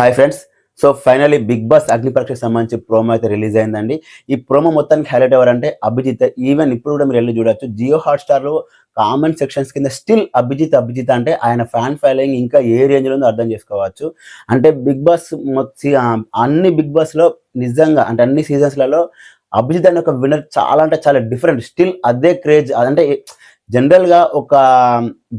Hi friends. So finally Bigg Boss అగ్ని పరీక్షకు సంబంధించి ప్రోమో అయితే రిలీజ్ అయిందండి. ఈ ప్రోమో మొత్తానికి హైలైట్ ఎవరంటే అభిజిత్. ఈవెన్ ఇప్పుడు కూడా మీరు వెళ్ళి చూడొచ్చు. జియో హాట్‌స్టార్‌లో కామెంట్ సెక్షన్స్ కింద స్టిల్ అభిజిత్ అంటే ఆయన ఫ్యాన్ ఫాలోయింగ్ ఇంకా ఏ రేంజ్‌లో ఉందో అర్థం చేసుకోవచ్చు. అంటే బిగ్ బాస్ అన్ని బిగ్ బాస్‌లో నిజంగా అంటే అన్ని సీజన్స్‌లలో అభిజిత్ అనే ఒక విన్నర్ చాలా అంటే చాలా డిఫరెంట్. స్టిల్ అదే క్రేజ్. అంటే జనరల్‌గా ఒక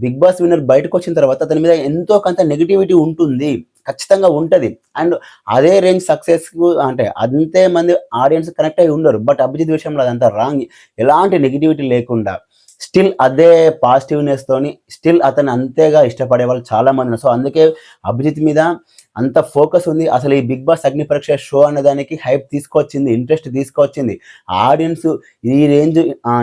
బిగ్ బాస్ విన్నర్ బయటకొచ్చిన తర్వాత అతని మీద ఎంతో కొంత నెగటివిటీ ఉంటుంది. ఖచ్చితంగా ఉంటది. అండ్ అదే రేంజ్ సక్సెస్‌కు అంటే అంతే మంది ఆడియన్స్ కనెక్ట్ అయ్యి ఉండరు. బట్ అభిజిత్ విషయంలో అదంతా రాంగ్. ఎలాంటి నెగటివిటీ లేకుండా స్టిల్ అదే పాజిటివ్‌నెస్‌తోని స్టిల్ అతన్ని అంతేగా ఇష్టపడే వాళ్ళు చాలా మంది ఉన్నారు. సో, అందుకే అభిజిత్ మీద అంత ఫోకస్ ఉంది. అసలు ఈ బిగ్ బాస్ అగ్ని పరీక్ష షో అనే దానికి హైప్ తీసుకొచ్చింది. ఇంట్రెస్ట్ తీసుకొచ్చింది. ఆడియన్స్ ఈ రేంజ్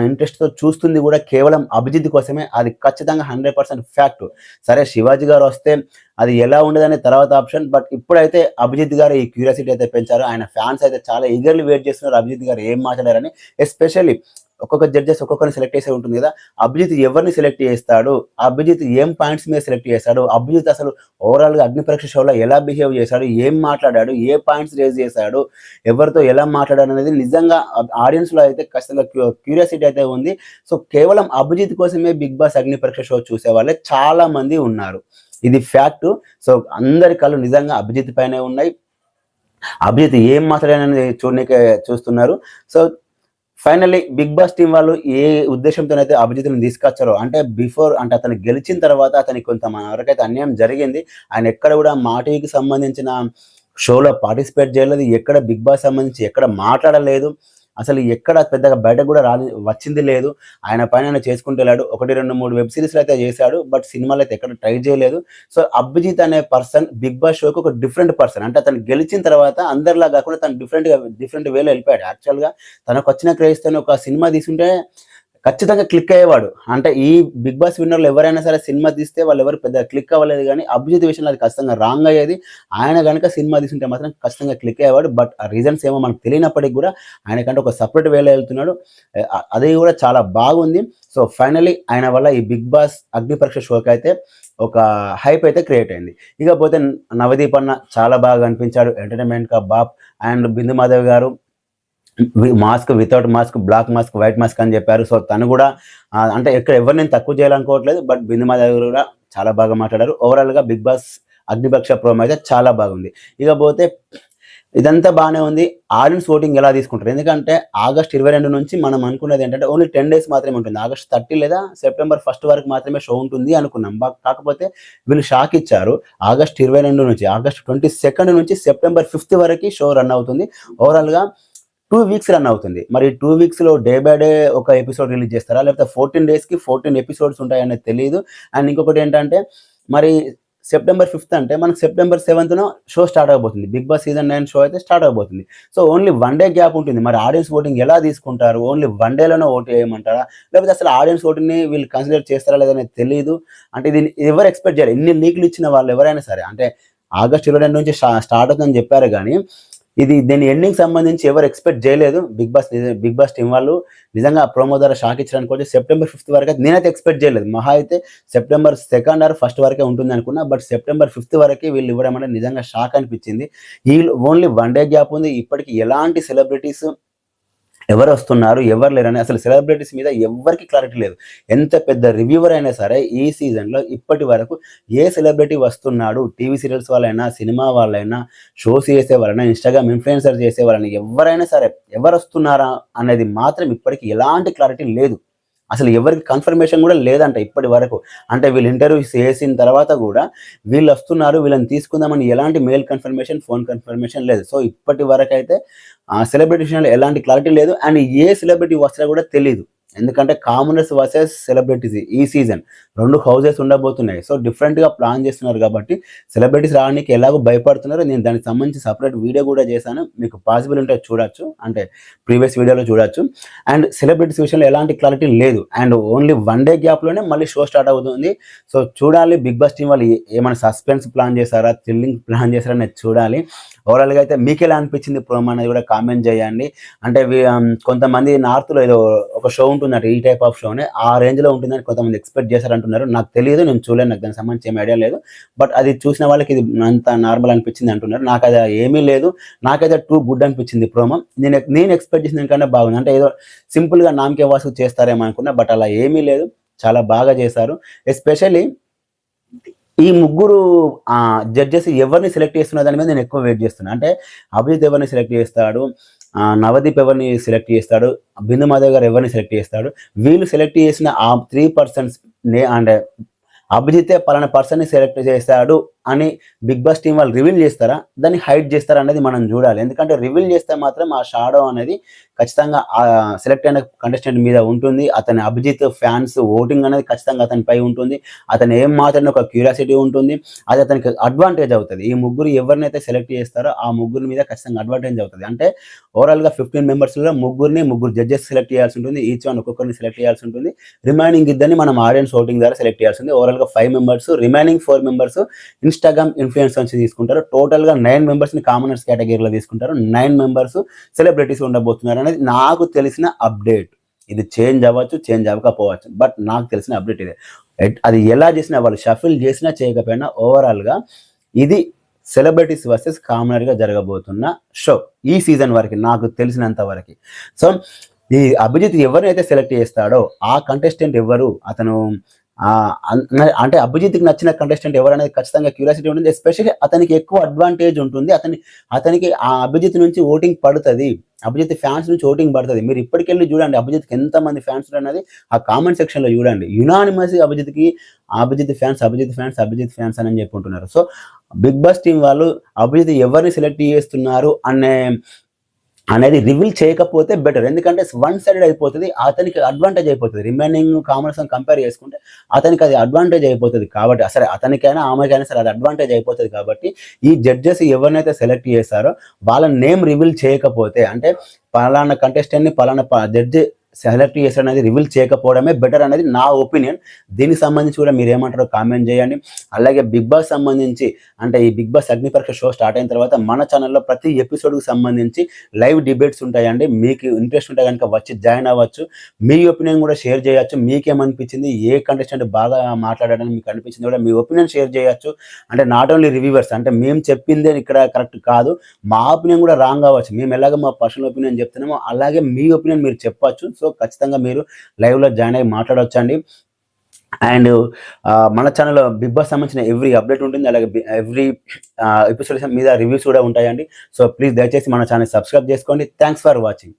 ఇంట్రెస్ట్‌తో చూస్తుంది కూడా కేవలం అభిజిత్ కోసమే. అది ఖచ్చితంగా 100% ఫ్యాక్ట్. సరే, శివాజీ గారు వస్తే అది ఎలా ఉండదనే తర్వాత ఆప్షన్. బట్ ఇప్పుడైతే అభిజిత్ గారు ఈ క్యూరియాసిటీ అయితే పెంచారు. ఆయన ఫ్యాన్స్ అయితే చాలా ఈగర్‌లీ వెయిట్ చేస్తున్నారు అభిజిత్ గారు ఏం మాట్లాడారని. ఎస్పెషల్లీ ఒక్కొక్క జడ్జెస్ ఒక్కొక్కరిని సెలెక్ట్ చేసే ఉంటుంది కదా. అభిజిత్ ఎవరిని సెలెక్ట్ చేస్తాడు? అభిజిత్ ఏం పాయింట్స్ మీద సెలెక్ట్ చేస్తాడు? అభిజిత్ అసలు ఓవరాల్‌గా అగ్ని పరీక్ష షోలో ఎలా బిహేవ్ చేశాడు? ఏం మాట్లాడాడు? ఏ పాయింట్స్ రేజ్ చేశాడు? ఎవరితో ఎలా మాట్లాడాడు అనేది నిజంగా ఆడియన్స్‌లో అయితే ఖచ్చితంగా క్యూరియాసిటీ అయితే ఉంది. సో, కేవలం అభిజిత్ కోసమే బిగ్ బాస్ అగ్ని పరీక్ష షో చూసే వాళ్ళే చాలా మంది ఉన్నారు. ఇది ఫ్యాక్టు. సో, అందరి కళ్ళు నిజంగా అభిజిత్ పైనే ఉన్నాయి. అభిజిత్ ఏం మాట్లాడాడనేది చూడనీకే చూస్తున్నారు. So, finally Bigg Boss team వాళ్ళు ఏ ఉద్దేశంతోనైతే అభిజిత్‌ని తీసుకొచ్చారో అంటే బిఫోర్ అంటే అతను గెలిచిన తర్వాత అతనికి కొంత వరకైతే అన్యాయం జరిగింది. ఆయన ఎక్కడ కూడా మా టీవీకి సంబంధించిన షోలో పార్టిసిపేట్ చేయలేదు. ఎక్కడ బిగ్ బాస్ సంబంధించి ఎక్కడ మాట్లాడలేదు. అసలు ఎక్కడ పెద్దగా బయటకు కూడా వచ్చింది లేదు. ఆయన పని ఆయన చేసుకుంటూ వెళ్ళాడు. 1, 2, 3 వెబ్ సీరీస్‌లు అయితే చేశాడు. బట్ సినిమాలో అయితే ఎక్కడ ట్రై చేయలేదు. సో, అభిజిత్ అనే పర్సన్ బిగ్ బాస్ షోకి ఒక డిఫరెంట్ పర్సన్. అంటే అతను గెలిచిన తర్వాత అందరిలా కాకుండా తను డిఫరెంట్ వేలో వెళ్ళిపోయాడు. యాక్చువల్‌గా తనకొచ్చిన క్రేజ్‌తోని ఒక సినిమా తీసుంటే ఖచ్చితంగా క్లిక్ అయ్యేవాడు. అంటే ఈ బిగ్ బాస్ విన్నర్‌లో ఎవరైనా సరే సినిమా తీస్తే వాళ్ళెవరు పెద్దగా క్లిక్ అవ్వలేదు గానీ, అభిజిత్ విషయంలో అది ఖచ్చితంగా రాంగ్ అయ్యేది. ఆయన గనుక సినిమా తీసుంటే మాత్రం ఖచ్చితంగా క్లిక్ అయ్యేవాడు. బట్ ఆ రీజన్స్ ఏమో మనకు తెలియనప్పటికి గూడా ఆయనకంటే ఒక సెపరేట్ వేలో ఎళ్తున్నాడు. అది గూడా చాలా బాగుంది. సో, ఫైనల్లీ ఆయన వల్ల ఈ బిగ్ బాస్ అగ్ని పరీక్ష షోకైతే ఒక హైప్ అయితే క్రియేట్ అయింది. ఇకపోతే నవదీప్ అన్న చాలా బాగా అనిపించాడు. ఎంటర్‌టైన్‌మెంట్ కా బాప్. అండ్ బిందు మాధవ్ గారు mask, without mask, black mask, white mask అని చెప్పారు. సో, తను కూడా అంటే ఇక్కడ ఎవరిని నేను తక్కువ చేయాలనుకోవట్లేదు. బట్ బిందు మాధవ్ గారు కూడా చాలా బాగా మాట్లాడారు. ఓవరాల్‌గా బిగ్ బాస్ అగ్నిపక్ష ప్రోమో అయితే చాలా బాగుంది. ఇకపోతే ఇదంతా బానే ఉంది. ఆడియన్స్ ఓటింగ్ ఎలా తీసుకుంటారు? ఎందుకంటే ఆగస్ట్ 22 నుంచి మనం అనుకున్నది ఏంటంటే ఓన్లీ 10 డేస్ మాత్రమే ఉంటుంది. ఆగస్ట్ 30 లేదా సెప్టెంబర్ 1 వరకు మాత్రమే షో ఉంటుంది అనుకున్నాం. కాకపోతే వీళ్ళు షాక్ ఇచ్చారు. ఆగస్ట్ 22 నుంచి ఆగస్ట్ 22 నుంచి సెప్టెంబర్ 5 వరకి షో రన్ అవుతుంది. ఓవరాల్‌గా 2 వీక్స్ రన్ అవుతుంది. మరి 2 వీక్స్‌లో డే బై డే ఒక ఎపిసోడ్ రిలీజ్ చేస్తారా? లేకపోతే 14 డేస్‌కి 14 ఎపిసోడ్స్ ఉంటాయనేది తెలీదు. అండ్ ఇంకొకటి ఏంటంటే మరి సెప్టెంబర్ 5 అంటే మనకు సెప్టెంబర్ 7న షో స్టార్ట్ అవబోతుంది. బిగ్ బాస్ సీజన్ 9 షో అయితే స్టార్ట్ అవబోతుంది. సో, ఓన్లీ 1 డే గ్యాప్ ఉంటుంది. మరి ఆడియన్స్ ఓటింగ్ ఎలా తీసుకుంటారు? ఓన్లీ 1 డేలోనే ఓట్ చేయమంటారా? లేకపోతే అసలు ఆడియన్స్ ఓటింగ్‌ని వీళ్ళు కన్సిడర్ చేస్తారా లేదా అనేది తెలీదు. అంటే దీన్ని ఎవరు ఎక్స్‌పెక్ట్ చేయరు. ఇన్ని లీక్‌లు ఇచ్చిన వాళ్ళు ఎవరైనా సరే అంటే ఆగస్ట్ 22 నుంచి స్టార్ట్ అవుతుందని చెప్పారు గానీ దీని ఎండింగ్ సంబంధించి ఎవరు ఎక్స్‌పెక్ట్ చేయలేదు. బిగ్ బాస్ టీమ్ వాళ్ళు నిజంగా ప్రోమో ద్వారా షాక్ ఇచ్చారనుకోవచ్చు. సెప్టెంబర్ 5 వరకైతే నేనైతే ఎక్స్‌పెక్ట్ చేయలేదు. మహా అయితే సెప్టెంబర్ 2 ఆర్ 1 వరకే ఉంటుందనుకున్నా. బట్ సెప్టెంబర్ 5 వరకే వీళ్ళు ఇవ్వడం అనేది నిజంగా షాక్ అనిపించింది. ఓన్లీ 1 డే గ్యాప్ ఉంది. ఇప్పటికి ఎలాంటి సెలబ్రిటీస్ ఎవరొస్తున్నారు? ఎవరు లేరని అసలు సెలబ్రిటీస్ మీద ఎవ్వరికీ క్లారిటీ లేదు. ఎంత పెద్ద రివ్యూవర్ అయినా సరే ఈ సీజన్‌లో ఇప్పటి వరకు ఏ సెలబ్రిటీ వస్తున్నాడు? టీవీ సీరియల్స్ వాళ్ళైనా, సినిమా వాళ్ళైనా, షోస్ చేసేవాళ్ళైనా, ఇన్‌స్టాగ్రామ్ ఇన్‌ఫ్లుయెన్సర్ చేసేవాళ్ళైనా ఎవరైనా సరే ఎవరొస్తున్నారా అనేది మాత్రం ఇప్పటికి ఎలాంటి క్లారిటీ లేదు. అసలు ఎవరికి కన్ఫర్మేషన్ గూడా లేదంట ఇప్పటి వరకు. అంటే వీళ్ళు ఇంటర్వ్యూస్ చేసిన తర్వాత గూడా వీళ్ళొస్తున్నారు, వీళ్ళని తీసుకుందామని ఎలాంటి మెయిల్ కన్ఫర్మేషన్, ఫోన్ కన్ఫర్మేషన్ లేదు. సో, ఇప్పటి వరకైతే సెలబ్రిటీ విషయంలో ఎలాంటి క్లారిటీ లేదు. అండ్ ఏ సెలబ్రిటీ వస్తారో గూడా తెలీదు. ఎందుకంటే కామనర్స్ వర్సెస్ సెలబ్రిటీస్ ఈ సీజన్ 2 హౌసెస్ ఉండబోతున్నాయి. సో, డిఫరెంట్‌గా ప్లాన్ చేస్తున్నారు కాబట్టి సెలబ్రిటీస్ రావడానికి ఎలాగో భయపడుతున్నారు. నేను దానికి సంబంధించి సెపరేట్ వీడియో గూడా చేశాను. మీకు పాసిబుల్ ఉంటే చూడొచ్చు. అంటే ప్రీవియస్ వీడియోలో చూడొచ్చు. అండ్ సెలబ్రిటీస్ విషయంలో ఎలాంటి క్లారిటీ లేదు. అండ్ ఓన్లీ 1 డే గ్యాప్‌లోనే మళ్ళీ షో స్టార్ట్ అవుతుంది. సో, చూడాలి బిగ్ బాస్ టీమ్ వాళ్ళు ఏమైనా సస్పెన్స్ ప్లాన్ చేశారా? థ్రిల్లింగ్ ప్లాన్ చేశారా? అనేది చూడాలి. ఓవరాల్‌గా అయితే మీకెలా అనిపించింది ప్రోమో అనేది కూడా కామెంట్ చేయండి. అంటే కొంతమంది నార్త్‌లో ఏదో ఒక షో ఉంటుందంట ఈ టైప్ ఆఫ్ షోనే ఆ రేంజ్లో ఉంటుందని కొంతమంది ఎక్స్పెక్ట్ చేశారంటున్నారు. నాకు తెలియదు, నేను చూడలేదు, నాకు దానికి సంబంధించి ఏం ఐడియా లేదు. బట్ అది చూసిన వాళ్ళకి ఇది అంత నార్మల్ అనిపించింది అంటున్నారు. నాకు అది ఏమీ లేదు, నాకైతే టూ గుడ్ అనిపించింది ప్రోమో. నేను ఎక్స్పెక్ట్ చేసిన దానికన్నా బాగుంది. అంటే ఏదో సింపుల్గా నామకే వాసు చేస్తారేమో అనుకున్నా, బట్ అలా ఏమీ లేదు, చాలా బాగా చేశారు. ఎస్పెషల్లీ ఈ ముగ్గురు జడ్జెస్ ఎవరిని సెలెక్ట్ చేస్తున్న దాని మీద నేను ఎక్కువ వెయిట్ చేస్తున్నా. అంటే అభిజిత్ ఎవరిని సెలెక్ట్ చేస్తాడు, నవదీప్ ఎవరిని సెలెక్ట్ చేస్తాడు, బిందు మాధవ్ గారు ఎవరిని సెలెక్ట్ చేస్తాడు, వీళ్ళు సెలెక్ట్ చేసిన ఆ 3 పర్సన్స్ అంటే అభిజితే పలానా పర్సన్ని సెలెక్ట్ చేస్తాడు అని బిగ్ బాస్ టీం వాళ్ళు రివీల్ చేస్తారా, దాన్ని హైడ్ చేస్తారా అనేది మనం చూడాలి. ఎందుకంటే రివీల్ చేస్తే మాత్రం ఆ షాడో అనేది ఖచ్చితంగా సెలెక్ట్ అయిన కంటెస్టెంట్ మీద ఉంటుంది. అతని అభిజిత్ ఫ్యాన్స్ ఓటింగ్ అనేది ఖచ్చితంగా అతనిపై ఉంటుంది. అతను ఏం మాత్రం ఒక క్యూరియాసిటీ ఉంటుంది, అది అతనికి అడ్వాంటేజ్ అవుతుంది. ఈ ముగ్గురు ఎవరినైతే సెలెక్ట్ చేస్తారో ఆ ముగ్గురు మీద ఖచ్చితంగా అడ్వాంటేజ్ అవుతుంది. అంటే ఓవరాల్గా 15 మెంబర్స్లో ముగ్గురు జడ్జెస్ సెలెక్ట్ చేయాల్సి ఉంటుంది. ఈచ్ వన్ ఒక్కొక్కరిని సెలెక్ట్ చేయాల్సి ఉంటుంది. రిమైనింగ్ ఇద్దరిని మనం ఆడియన్స్ ఓటింగ్ ద్వారా సెలెక్ట్ చేయాల్సి ఉంది. ఓవరాల్గా 5 members, remaining 4 members Instagram influencer నుంచి తీసుకుంటారు. టోటల్గా 9 మెంబర్స్ని కామనర్స్ కేటగిరీలో తీసుకుంటారు. 9 మెంబర్స్ సెలబ్రిటీస్ ఉండబోతున్నారు అనేది నాకు తెలిసిన అప్డేట్. ఇది చేంజ్ అవ్వచ్చు, చేంజ్ అవ్వకపోవచ్చు, బట్ నాకు తెలిసిన అప్డేట్ ఇదే. అది ఎలా చేసినా, వాళ్ళు షఫిల్ చేసినా చేయకపోయినా ఓవరాల్గా ఇది సెలబ్రిటీస్ వర్సెస్ కామనర్గా జరగబోతున్న షో ఈ సీజన్ వరకు నాకు తెలిసినంత వరకు. సో ఈ అభిజిత్ ఎవరినైతే సెలెక్ట్ చేస్తాడో ఆ కంటెస్టెంట్ ఎవరు, అతను అంటే అభిజిత్కి నచ్చిన కంటెస్టెంట్ ఎవరు అనేది ఖచ్చితంగా క్యూరియాసిటీ ఉంటుంది. ఎస్పెషల్లీ అతనికి ఎక్కువ అడ్వాంటేజ్ ఉంటుంది. అతనికి ఆ అభిజిత్ నుంచి ఓటింగ్ పడుతుంది, అభిజిత్ ఫ్యాన్స్ నుంచి ఓటింగ్ పడుతుంది. మీరు ఇప్పటికెళ్ళి చూడండి అభిజిత్కి ఎంతమంది ఫ్యాన్స్ అనేది ఆ కామెంట్ సెక్షన్లో చూడండి. యునానిమస్ అభిజిత్ ఫ్యాన్స్ అని చెప్పుకుంటున్నారు. సో బిగ్ బాస్ టీం వాళ్ళు అభిజిత్ ఎవరిని సెలెక్ట్ చేస్తున్నారు అనేది రివీల్ చేయకపోతే బెటర్. ఎందుకంటే వన్ సైడెడ్ అయిపోతుంది, అతనికి అడ్వాంటేజ్ అయిపోతుంది. రిమైనింగ్ కామర్స్ కంపేర్ చేసుకుంటే అతనికి అది అడ్వాంటేజ్ అయిపోతుంది. కాబట్టి సరే అతనికైనా ఆమెకైనా సరే అది అడ్వాంటేజ్ అయిపోతుంది. కాబట్టి ఈ జడ్జెస్ ఎవరినైతే సెలెక్ట్ చేస్తారో వాళ్ళ నేమ్ రివీల్ చేయకపోతే, అంటే పలానా కంటెస్టెంట్ని పలానా జడ్జి సెలెక్ట్ చేశాడు అనేది రివీల్ చేయకపోవడమే బెటర్ అనేది నా ఒపీనియన్. దీనికి సంబంధించి కూడా మీరు ఏమంటారో కామెంట్ చేయండి. అలాగే బిగ్ బాస్ సంబంధించి, అంటే ఈ బిగ్ బాస్ అగ్ని పరీక్ష షో స్టార్ట్ అయిన తర్వాత మన ఛానల్లో ప్రతి ఎపిసోడ్కి సంబంధించి లైవ్ డిబేట్స్ ఉంటాయండి. మీకు ఇంట్రెస్ట్ ఉంటే కనుక వచ్చి జాయిన్ అవ్వచ్చు. మీ ఒపీనియన్ కూడా షేర్ చేయొచ్చు. మీకేమనిపించింది, ఏ కంటెస్టెంట్ బాగా మాట్లాడాలని మీకు అనిపించింది కూడా మీ ఒపీనియన్ షేర్ చేయొచ్చు. అంటే నాట్ ఓన్లీ రివ్యూవర్స్, అంటే మేము చెప్పిందే ఇక్కడ కరెక్ట్ కాదు, మా ఒపీనియన్ కూడా రాంగ్ అవ్వచ్చు. మేము ఎలాగో మా పర్సనల్ ఒపీనియన్ చెప్తున్నామో అలాగే మీ ఒపీనియన్ మీరు చెప్పచ్చు. సో ఖచ్చితంగా మీరు లైవ్లో జాయిన్ అయ్యి మాట్లాడవచ్చండి. అండ్ మన ఛానల్లో బిగ్ బాస్ సంబంధించిన ఎవ్రీ అప్డేట్ ఉంటుంది, అలాగే ఎవ్రీ ఎపిసోడ్ మీద రివ్యూస్ కూడా ఉంటాయండి. సో ప్లీజ్ దయచేసి మన ఛానల్ సబ్స్క్రైబ్ చేసుకోండి. Thanks for watching.